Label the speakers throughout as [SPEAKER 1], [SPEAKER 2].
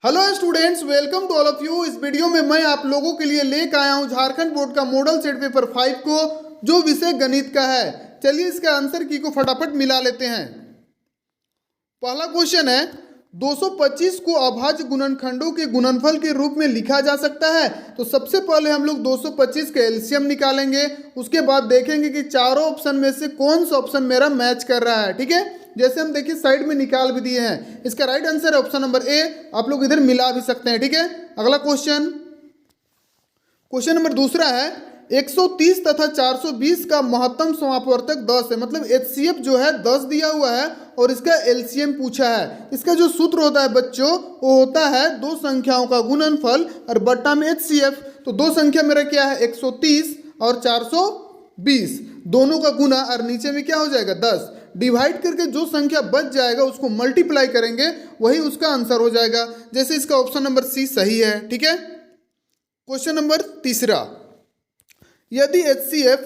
[SPEAKER 1] Hello students, welcome to all of you. इस video में मैं आप लोगों के लिए लेकर आया हूं झारखंड बोर्ड का मॉडल सेट पेपर 5 को, जो विषय गणित का है। चलिए इसका आंसर की को फटाफट मिला लेते हैं। पहला क्वेश्चन है, 225 को अभाज्य गुणनखंडों के गुणनफल के रूप में लिखा जा सकता है। तो सबसे पहले हम लोग 225 का एलसीएम निकालेंगे, उसके बाद देखेंगे कि चारों ऑप्शन में से कौन सा ऑप्शन मेरा मैच कर रहा है। ठीक है, जैसे हम देखिए साइड में निकाल भी दिए हैं। इसका राइट आंसर है ऑप्शन नंबर ए। आप लोग इधर मिला भी सकते हैं। ठीक है, अगला क्वेश्चन नंबर दूसरा है, 130 तथा 420 का महत्तम समापवर्तक 10 है। मतलब एचसीएफ जो है 10 दिया हुआ है और इसका एलसीएम पूछा है। इसका जो सूत्र होता है बच्चों, वो होता है दो संख्याओं का गुणनफल और बट्टा में एचसीएफ। तो दो संख्या मेरा क्या है, 130 और 420, दोनों का गुना और नीचे में क्या हो जाएगा 10। डिवाइड करके जो संख्या बच जाएगा उसको मल्टीप्लाई करेंगे, वही उसका आंसर हो जाएगा। जैसे इसका ऑप्शन नंबर सी सही है। ठीक है, क्वेश्चन नंबर तीसरा, यदि HCF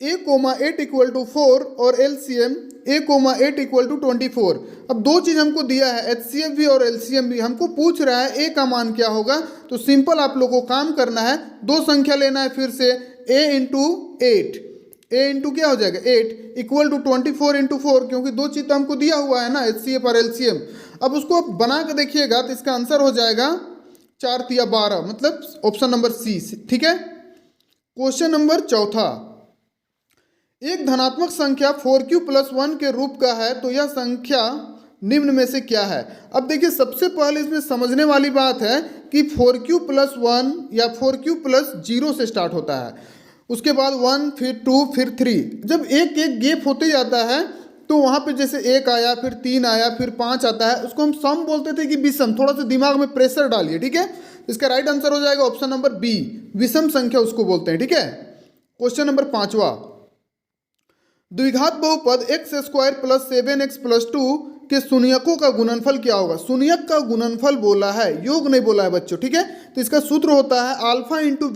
[SPEAKER 1] a,8 इक्वल टू 4 और LCM a,8 इक्वल टू 24। अब दो चीज़ हमको दिया है, HCF भी और LCM भी। हमको पूछ रहा है a का मान क्या होगा। तो सिंपल आप लोगों को काम करना है, दो संख्या लेना है फिर से, a इंटू 8, a इंटू क्या हो जाएगा 8 इक्वल टू 24 इंटू 4, क्योंकि दो चीज़ तो हमको दिया हुआ है ना, HCF और LCM। अब उसको आप बना के देखिएगा तो इसका आंसर हो जाएगा 4 तिया 12, मतलब ऑप्शन नंबर सी। ठीक है, क्वेश्चन नंबर चौथा, एक धनात्मक संख्या 4q + 1 के रूप का है, तो यह संख्या निम्न में से क्या है। अब देखिए सबसे पहले इसमें समझने वाली बात है कि 4q + 1 या 4q + 0 से स्टार्ट होता है, उसके बाद 1 फिर 2 फिर 3। जब एक एक गैप होते जाता है तो वहाँ पे जैसे 1 आया फिर 3 आया फिर 5 आता है, उसको हम सम बोलते थे कि विषम। थोड़ा सा दिमाग में प्रेशर डालिए। ठीक है, इसका राइट आंसर हो जाएगा ऑप्शन नंबर बी, विषम संख्या उसको बोलते हैं। ठीक है, क्वेश्चन नंबर पांचवा, द्विघात बहुपद x² + 7x + 2 के शून्यकों का गुणनफल क्या होगा। शून्यक का गुणनफल बोला है, योग नहीं बोला है बच्चों। ठीक है, तो इसका सूत्र होता है alpha into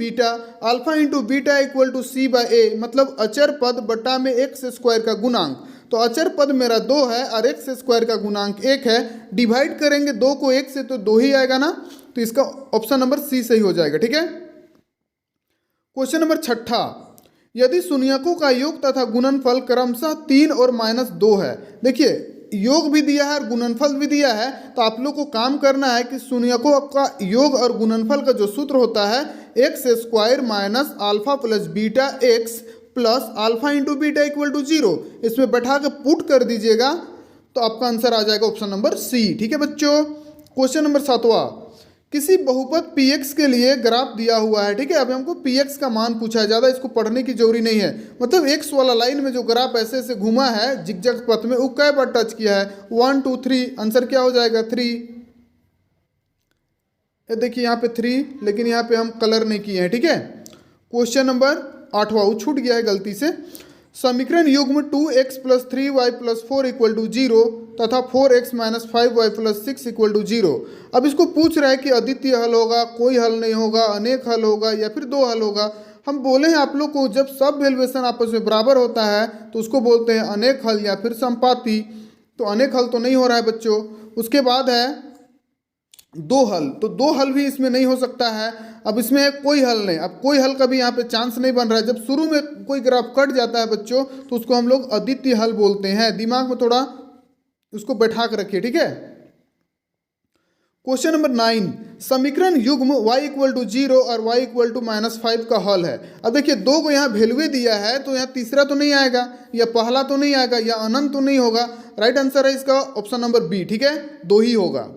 [SPEAKER 1] beta equal to c/a, मतलब अचर पद बटा में x² का गुणांक। तो अचर पद मेरा 2 है और x² का गुणांक 1 है। डिवाइड करेंगे 2 को 1 से तो 2 ही आएगा ना, तो इसका ऑप्शन नंबर सी सही हो जाएगा। ठीक है, क्वेश्चन नंबर छठा, यदि शून्यकों का योग तथा गुणनफल क्रमशः 3 और -2 है। देखिए योग भी दिया है और गुणनफल भी दिया है, तो आप लोग को काम करना है कि शून्यकों का योग और गुणनफल का जो सूत्र होता है x² - alpha + beta x plus alpha into beta equal to 0, इसमें बैठा के पुट कर दीजिएगा तो आपका आंसर आ जाएगा ऑप्शन नंबर सी। ठीक है बच्चों, क्वेश्चन नंबर 7वां, किसी बहुपद px के लिए ग्राफ दिया हुआ है। ठीक है, अभी हमको px का मान पूछा है, ज़्यादा इसको पढ़ने की जरूरी नहीं है। मतलब x वाला लाइन में जो ग्राफ ऐसे ऐसे घुमा है जिगजैग पथ में, वो कै बार टच किया है, 1 2 3, आंसर क्या हो जाएगा 3। देखिए यहाँ पे 3, लेकिन यहाँ पे हम कलर नहीं किए हैं। ठीक है, क्वेश्चन नंबर 8वां, वो छूट गया है गलती से। समीकरण युग्म 2x + 3y + 4 इक्वल टू 0 तथा 4x - 5y + 6 इक्वल टू 0। अब इसको पूछ रहा है कि अद्वितीय हल होगा, कोई हल नहीं होगा, अनेक हल होगा या फिर दो हल होगा। हम बोले हैं आप लोग को, जब सब वैल्यूएशन आपस में बराबर होता है तो उसको बोलते हैं अनेक हल या फिर संपाती। तो अनेक हल तो नहीं हो रहा है बच्चों। उसके बाद है दो हल, तो दो हल भी इसमें नहीं हो सकता है। अब इसमें कोई हल नहीं, अब कोई हल का भी यहाँ पे चांस नहीं बन रहा है। जब शुरू में कोई ग्राफ कट जाता है बच्चों तो उसको हम लोग अद्वितीय हल बोलते हैं। दिमाग में थोड़ा उसको बैठा कर रखिए। ठीक है, क्वेश्चन नंबर 9, समीकरण युग्म y = 0 और y = -5 का हल है। अब देखिए दो को यहाँ वैल्यू दिया है, तो यहाँ तीसरा तो नहीं आएगा, या पहला तो नहीं आएगा, या अनंत तो नहीं होगा। राइट आंसर है इसका ऑप्शन नंबर बी। ठीक है, दो ही होगा।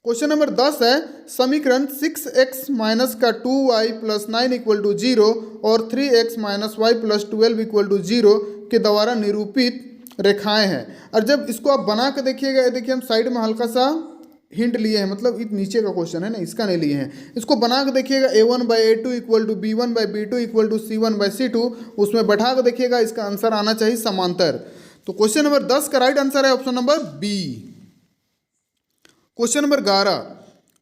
[SPEAKER 1] क्वेश्चन नंबर 10 है, समीकरण 6x - का 2y + 9 इक्वल टू 0 और 3x - y + 12 इक्वल टू 0 के द्वारा निरूपित रेखाएं हैं। और जब इसको आप बना के देखिएगा, देखिए हम साइड में हल्का सा हिंट लिए हैं, मतलब इस नीचे का क्वेश्चन है ना, इसका नहीं लिए हैं। इसको बना के देखिएगा, a1/a2 equal to b1/b2 equal to c1/c2, उसमें बैठा के देखिएगा, इसका आंसर आना चाहिए समांतर। तो क्वेश्चन नंबर 10 का राइट आंसर है option number B. Question number 11,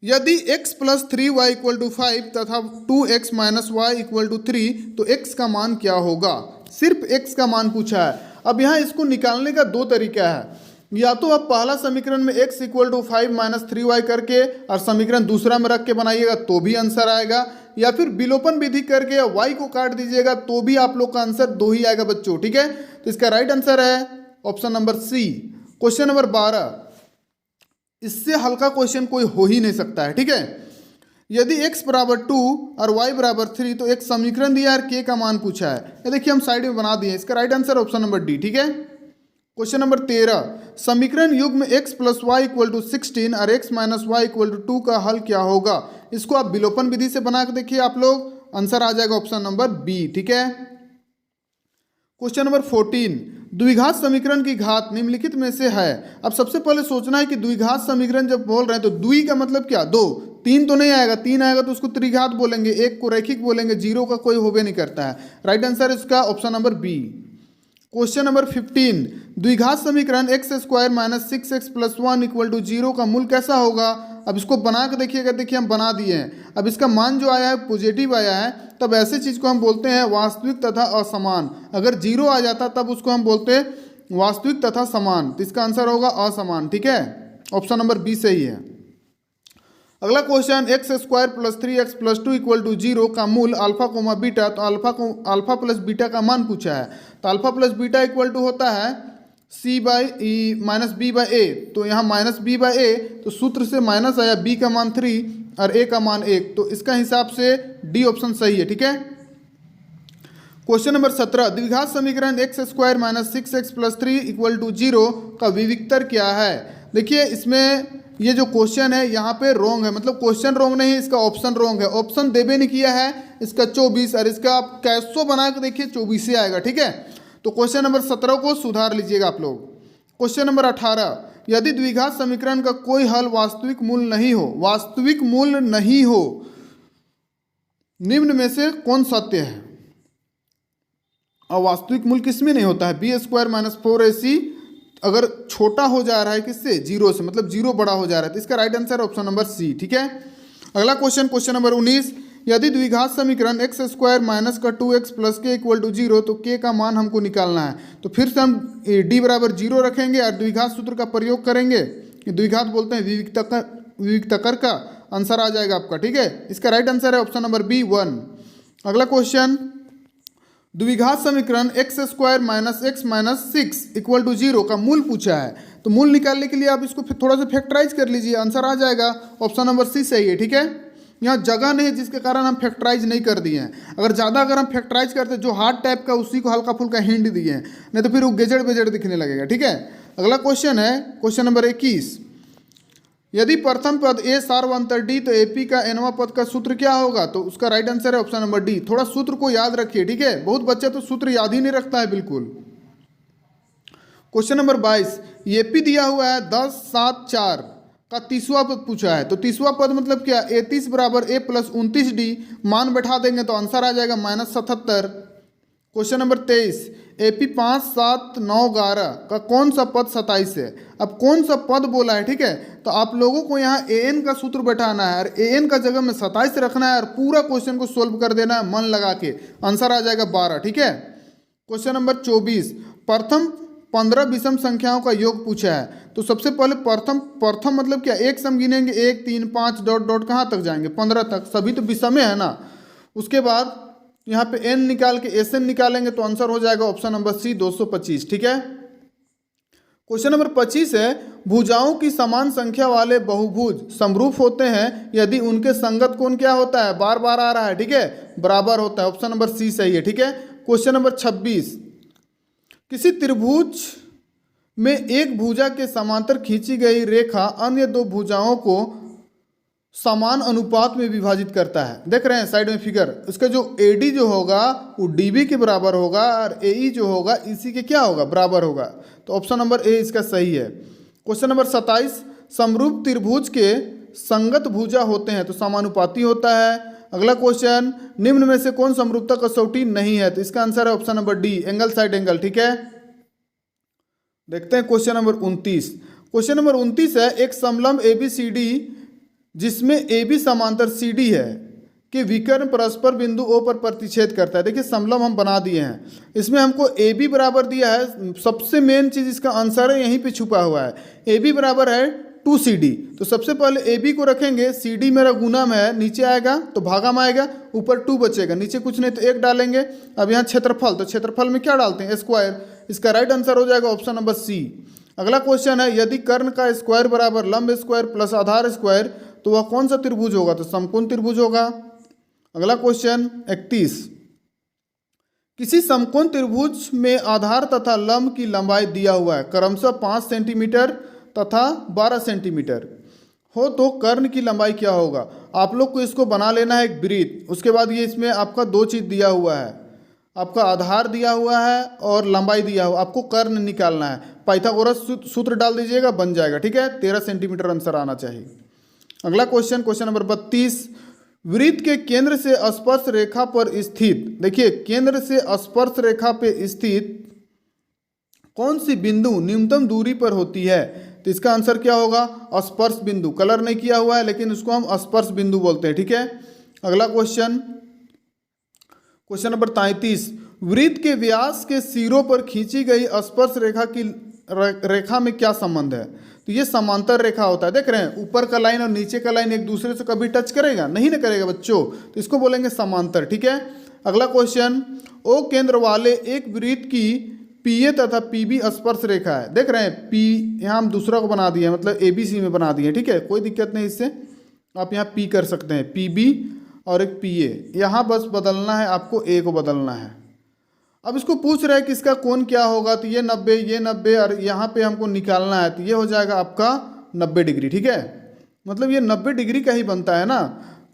[SPEAKER 1] यदि x + 3y = 5 तथा 2x - y = 3, तो x का मान क्या होगा। सिर्फ x का मान पूछा है। अब यहाँ इसको निकालने का दो तरीका है। या तो आप पहला समीकरण में x equal to 5 minus 3y करके और समीकरण दूसरा में रख के बनाइएगा तो भी आंसर आएगा, या फिर विलोपन विधि करके y को काट दीजिएगा तो भी आप लोग का आंसर 2 ही आएगा बच्चों। ठीक है, तो इसका राइट आंसर है option number C. Question number 12, इससे हल्का क्वेश्चन कोई हो ही नहीं सकता है। ठीक है, यदि x बराबर 2 और y बराबर 3 तो एक समीकरण दिया है, k का मान पूछा है। ये देखिए हम साइड में बना दिए, इसका right answer option number D. ठीक है, क्वेश्चन नंबर 13, समीकरण युग्म x plus Y equal to 16 और x minus Y equal to 2 का हल क्या होगा। इसको आप विलोपन विधि से बना के देखिए आप लोग, आंसर आ जाएगा ऑप्शन नंबर बी। ठीक है, क्वेश्चन नंबर 14, द्विघात समीकरण की घात निम्नलिखित में से है। अब सबसे पहले सोचना है कि द्विघात समीकरण जब बोल रहे हैं तो द्वि का मतलब क्या, 2, 3 तो नहीं आएगा, 3 आएगा तो उसको त्रिघात बोलेंगे, एक को रैखिक बोलेंगे, जीरो का कोई होबे नहीं करता है। राइट आंसर इसका option number B. Question number 15, द्विघात समीकरण X square minus 6x plus 1 equal to 0 का मूल कैसा होगा। अब इसको बना के देखिएगा, देखिए हम बना दिए हैं। अब इसका मान जो आया है पॉजिटिव आया है, तब ऐसे चीज़ को हम बोलते हैं वास्तविक तथा असमान। अगर 0 आ जाता तब उसको हम बोलते हैं वास्तविक तथा समान, तो इसका आंसर होगा असमान। ठीक है, ऑप्शन नंबर बी सही है। अगला question, x square plus 3x plus 2 equal to 0 का मूल अल्फा कोमा बीटा, तो अल्फा प्लस बीटा का मान पूछा है। तो alpha plus beta equal to होता है c by e minus b by a, तो यहाँ माइनस बी बाई ए, तो सूत्र से माइनस आया, b का मान 3 और a का मान 1, तो इसका हिसाब से डी ऑप्शन सही है। ठीक है, क्वेश्चन नंबर 17, द्विघात समीकरण X square minus 6x plus 3 equal to 0 का विविक्तर क्या है। देखिए इसमें ये जो क्वेश्चन है यहाँ पे रॉन्ग है, मतलब क्वेश्चन रॉन्ग नहीं, इसका ऑप्शन रॉन्ग है। ऑप्शन देवे नहीं किया है इसका 24, और इसका आप कैसो बना के देखिए 24 से आएगा। ठीक है, तो क्वेश्चन नंबर 17 को सुधार लीजिएगा आप लोग। क्वेश्चन नंबर 18, यदि द्विघात समीकरण का कोई हल वास्तविक मूल नहीं हो, वास्तविक मूल नहीं हो, निम्न में से कौन सत्य है। और वास्तविक मूल किसमें नहीं होता है, बी स्क्वायर माइनस 4ac अगर छोटा हो जा रहा है किससे, 0 से, मतलब 0 बड़ा हो जा रहा है, तो इसका right answer option number C. ठीक है, अगला क्वेश्चन, क्वेश्चन नंबर 19, यदि द्विघात समीकरण एक्स स्क्वायर माइनस का 2x प्लस के इक्वल टू 0 तो k का मान हमको निकालना है। तो फिर से हम d बराबर 0 रखेंगे और द्विघात सूत्र का प्रयोग करेंगे। द्विघात बोलते हैं विविक्तकर का, आंसर आ जाएगा आपका। ठीक है, इसका राइट आंसर है ऑप्शन नंबर बी 1। अगला क्वेश्चन, द्विघात समीकरण X square minus X minus 6 equal to 0 का मूल पूछा है। तो मूल निकालने के लिए आप इसको फिर थोड़ा सा फैक्टराइज कर लीजिए, आंसर आ जाएगा ऑप्शन नंबर सी सही है। ठीक है, यहाँ जगह नहीं है जिसके कारण हम फैक्टराइज नहीं कर दिए हैं। अगर हम फैक्टराइज करते जो हार्ड टाइप का उसी को हल्का फुल्का हिंट दिए हैं, नहीं तो फिर वो गेजड़ बेजड़ दिखने लगेगा। ठीक है, अगला क्वेश्चन है क्वेश्चन नंबर 21, यदि प्रथम पद ए सार्वंतर डी तो एपी का एनवा पद का सूत्र क्या होगा। तो उसका राइट आंसर है ऑप्शन नंबर डी। थोड़ा सूत्र को याद रखिए। ठीक है, बहुत बच्चा तो सूत्र याद ही नहीं रखता है बिल्कुल। क्वेश्चन नंबर 22, एपी दिया हुआ है 10 7 4 का तीसवा पद पूछा है। तो तीसवा पद मतलब क्या, A30 बराबर a प्लस 29d, मान बैठा देंगे तो आंसर आ जाएगा -77। क्वेश्चन नंबर 23, AP 5 7 9 11 का कौन सा पद 27 है। अब कौन सा पद बोला है, ठीक है, तो आप लोगों को यहाँ an का सूत्र बैठाना है और an का जगह में 27 रखना है और पूरा क्वेश्चन को सोल्व कर देना है मन लगा के, आंसर आ जाएगा 12। ठीक है, क्वेश्चन नंबर 24, प्रथम 15 विषम संख्याओं का योग पूछा है। तो सबसे पहले प्रथम मतलब क्या, एक सम गिनेंगे 1 3 5 डॉट डॉट कहाँ तक जाएंगे, 15 तक, सभी तो विषम है ना। उसके बाद यहाँ पे n निकाल के Sn निकालेंगे तो आंसर हो जाएगा ऑप्शन नंबर सी 225। ठीक है, क्वेश्चन नंबर 25 है, भुजाओं की समान संख्या वाले बहुभुज समरूप होते हैं यदि उनके संगत कोण क्या होता है, बार बार आ रहा है, ठीक है, बराबर होता है, ऑप्शन नंबर सी सही है। ठीक है, क्वेश्चन नंबर 26, किसी त्रिभुज में एक भुजा के समांतर खींची गई रेखा अन्य दो भुजाओं को समान अनुपात में विभाजित करता है। देख रहे हैं साइड में फिगर, इसका जो AD जो होगा वो DB के बराबर होगा और AE जो होगा इसी के क्या होगा, बराबर होगा। तो ऑप्शन नंबर ए इसका सही है। क्वेश्चन नंबर 27, समरूप त्रिभुज के संगत भुजा होते हैं तो समानुपाती होता है। अगला क्वेश्चन, निम्न में से कौन समरूपता कसौटी नहीं है, तो इसका आंसर है option number D, angle side angle. ठीक है, देखते हैं क्वेश्चन नंबर 29। क्वेश्चन नंबर 29 है, एक समलंब ABCD जिसमें AB समांतर CD है कि विकर्ण परस्पर बिंदु O पर प्रतिच्छेद करता है। देखिए समलंब हम बना दिए हैं, इसमें हमको AB बराबर दिया है। सबसे मेन चीज़ इसका आंसर है, यहीं पे छुपा हुआ है। AB बराबर है 2CD। तो सबसे पहले AB को रखेंगे, CD मेरा गुना में है, नीचे आएगा तो भागा में आएगा, ऊपर 2 बचेगा, नीचे कुछ नहीं तो 1 डालेंगे। अब यहाँ क्षेत्रफल, तो क्षेत्रफल में क्या डालते हैं, स्क्वायर। इसका राइट आंसर हो जाएगा ऑप्शन नंबर C। अगला क्वेश्चन है, यदि कर्ण का स्क्वायर बराबर लंब स्क्वायर प्लस आधार स्क्वायर तो वह कौन सा त्रिभुज होगा, तो समकोण त्रिभुज होगा। अगला क्वेश्चन 31, किसी समकोण त्रिभुज में आधार तथा लंब की लंबाई दिया हुआ है, क्रमशः 5 सेंटीमीटर तथा 12 सेंटीमीटर हो तो कर्ण की लंबाई क्या होगा। आप लोग को इसको बना लेना है एक वृत्त। उसके बाद ये इसमें आपका 2 चीज़ दिया हुआ है, आपका आधार दिया हुआ है और लंबाई दिया हुआ, आपको कर्ण निकालना है। पाइथागोरस सूत्र डाल दीजिएगा, बन जाएगा। ठीक है, 13 सेंटीमीटर आंसर आना चाहिए। अगला क्वेश्चन, क्वेश्चन नंबर 32, वृत्त के केंद्र से स्पर्श रेखा पर स्थित, देखिए केंद्र से स्पर्श रेखा पे स्थित कौन सी बिंदु न्यूनतम दूरी पर होती है, तो इसका आंसर क्या होगा, स्पर्श बिंदु। कलर नहीं किया हुआ है लेकिन उसको हम स्पर्श बिंदु बोलते हैं। ठीक है, अगला क्वेश्चन, क्वेश्चन नंबर 33, वृत्त के व्यास के सिरों पर खींची गई स्पर्श रेखा की रेखा में क्या संबंध है, तो ये समांतर रेखा होता है। देख रहे हैं ऊपर का लाइन और नीचे का लाइन एक दूसरे से कभी टच करेगा, नहीं ना करेगा बच्चों, तो इसको बोलेंगे समांतर। ठीक है, अगला क्वेश्चन, ओ केंद्र वाले एक वृत्त की PA तथा PB स्पर्श रेखा है। देख रहे हैं P यहाँ हम दूसरा को बना दिए, मतलब ABC में बना दिए। ठीक है, कोई दिक्कत नहीं, इससे आप यहाँ P कर सकते हैं, PB और एक PA, यहाँ बस बदलना है आपको, A को बदलना है। अब इसको पूछ रहा है कि इसका कोण क्या होगा, तो ये 90, ये 90 और यहाँ पे हमको निकालना है, तो ये हो जाएगा आपका 90 डिग्री। ठीक है, मतलब ये 90 डिग्री का ही बनता है ना।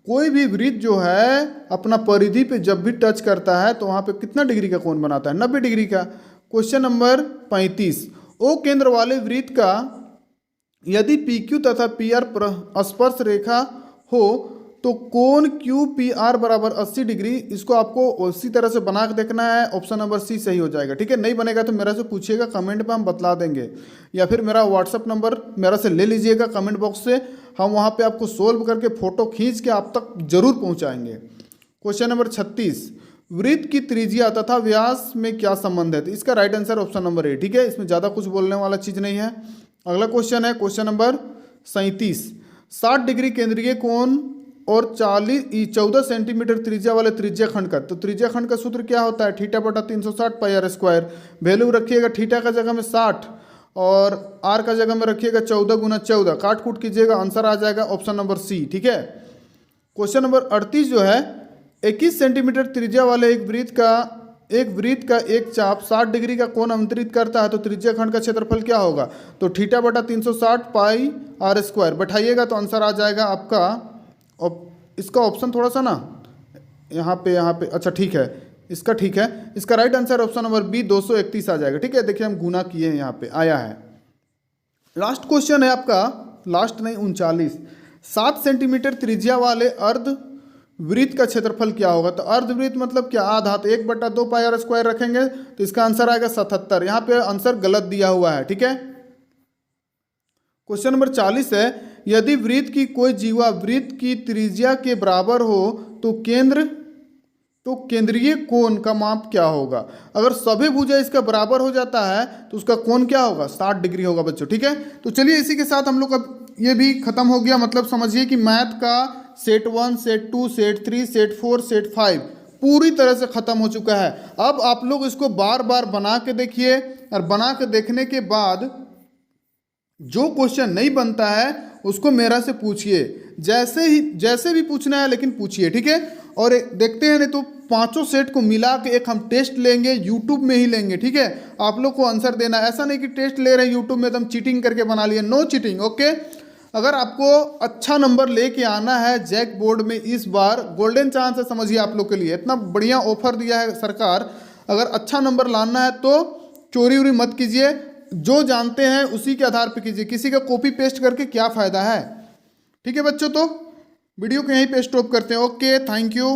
[SPEAKER 1] कोई भी वृत्त जो है अपना परिधि पे जब भी टच करता है तो वहाँ पे कितना डिग्री का कोण बनाता है, 90 डिग्री का। क्वेश्चन नंबर 35, ओ केंद्र वाले वृत्त का यदि PQ तथा PR स्पर्श रेखा हो तो कोण QPR बराबर 80 डिग्री। इसको आपको उसी तरह से बना के देखना है, ऑप्शन नंबर C सही हो जाएगा। ठीक है, नहीं बनेगा तो मेरा से पूछिएगा, कमेंट पे हम बतला देंगे, या फिर मेरा व्हाट्सअप नंबर मेरा से ले लीजिएगा कमेंट बॉक्स से, हम वहाँ पे आपको सोल्व करके फोटो खींच के आप तक जरूर पहुँचाएंगे। क्वेश्चन नंबर 36, वृत्त की त्रिज्या तथा व्यास में क्या संबंध है, तो इसका right answer option number A। ठीक है, इसमें ज़्यादा कुछ बोलने वाला चीज़ नहीं है। अगला क्वेश्चन है क्वेश्चन नंबर 37, 60 डिग्री केंद्रीय कोण और 14 सेंटीमीटर त्रिज्या वाले त्रिज्या खंड का, तो त्रिज्या खंड का सूत्र क्या होता है, थीटा बटा 360 पाई आर स्क्वायर। वैल्यू रखिएगा थीटा का जगह में 60 और आर का जगह में रखिएगा 14 गुना 14, काट कूट कीजिएगा, आंसर आ जाएगा ऑप्शन नंबर C। ठीक है, क्वेश्चन नंबर 38 जो है, 21 सेंटीमीटर त्रिज्या वाले एक वृत्त का एक चाप 60 डिग्री का कोण अंतरित करता है तो त्रिज्या खंड का क्षेत्रफल क्या होगा, तो थीटा बटा 360 पाई आर स्क्वायर। बैठाइएगा तो आंसर आ जाएगा आपका, और इसका ऑप्शन थोड़ा सा ना यहाँ पे अच्छा ठीक है, इसका ठीक है, इसका right answer option number B 231 आ जाएगा। ठीक है, देखिए हम गुना किए हैं, यहाँ पे आया है। लास्ट क्वेश्चन है आपका, लास्ट नहीं 39, 7 सेंटीमीटर त्रिज्या वाले अर्ध वृत्त का क्षेत्रफल क्या होगा, तो अर्धवृत्त मतलब क्या, आधा, तो 1/2 पाई आर स्क्वायर रखेंगे तो इसका आंसर आएगा 77। यहाँ पे आंसर गलत दिया हुआ है। ठीक है, क्वेश्चन नंबर 40 है, यदि वृत्त की कोई जीवा वृत्त की त्रिज्या के बराबर हो तो केंद्रीय कोण का माप क्या होगा। अगर सभी भुजा इसका बराबर हो जाता है तो उसका कोण क्या होगा, 60 डिग्री होगा बच्चों। ठीक है, तो चलिए इसी के साथ हम लोग अब ये भी खत्म हो गया। मतलब समझिए कि मैथ का set 1, set 2, set 3, set 4, set 5 पूरी तरह से खत्म हो चुका है। अब आप लोग इसको बार बार बना के देखिए, और बना के देखने के बाद जो क्वेश्चन नहीं बनता है उसको मेरा से पूछिए, जैसे भी पूछना है लेकिन पूछिए। ठीक है, और देखते हैं, नहीं तो 5 सेट को मिला के एक हम टेस्ट लेंगे, यूट्यूब में ही लेंगे। ठीक है, आप लोग को आंसर देना, ऐसा नहीं कि टेस्ट ले रहे हैं यूट्यूब में तो हम चीटिंग करके बना लिए, नो चीटिंग। ओके, अगर आपको अच्छा नंबर लेके आना है जैक बोर्ड में, इस बार गोल्डन चांस है, समझिए आप लोग के लिए इतना बढ़िया ऑफर दिया है सरकार। अगर अच्छा नंबर लाना है तो चोरी उरी मत कीजिए, जो जानते हैं उसी के आधार पर कीजिए, किसी का कॉपी पेस्ट करके क्या फ़ायदा है। ठीक है बच्चों, तो वीडियो को यहीं पे स्टॉप करते हैं। Okay, thank you.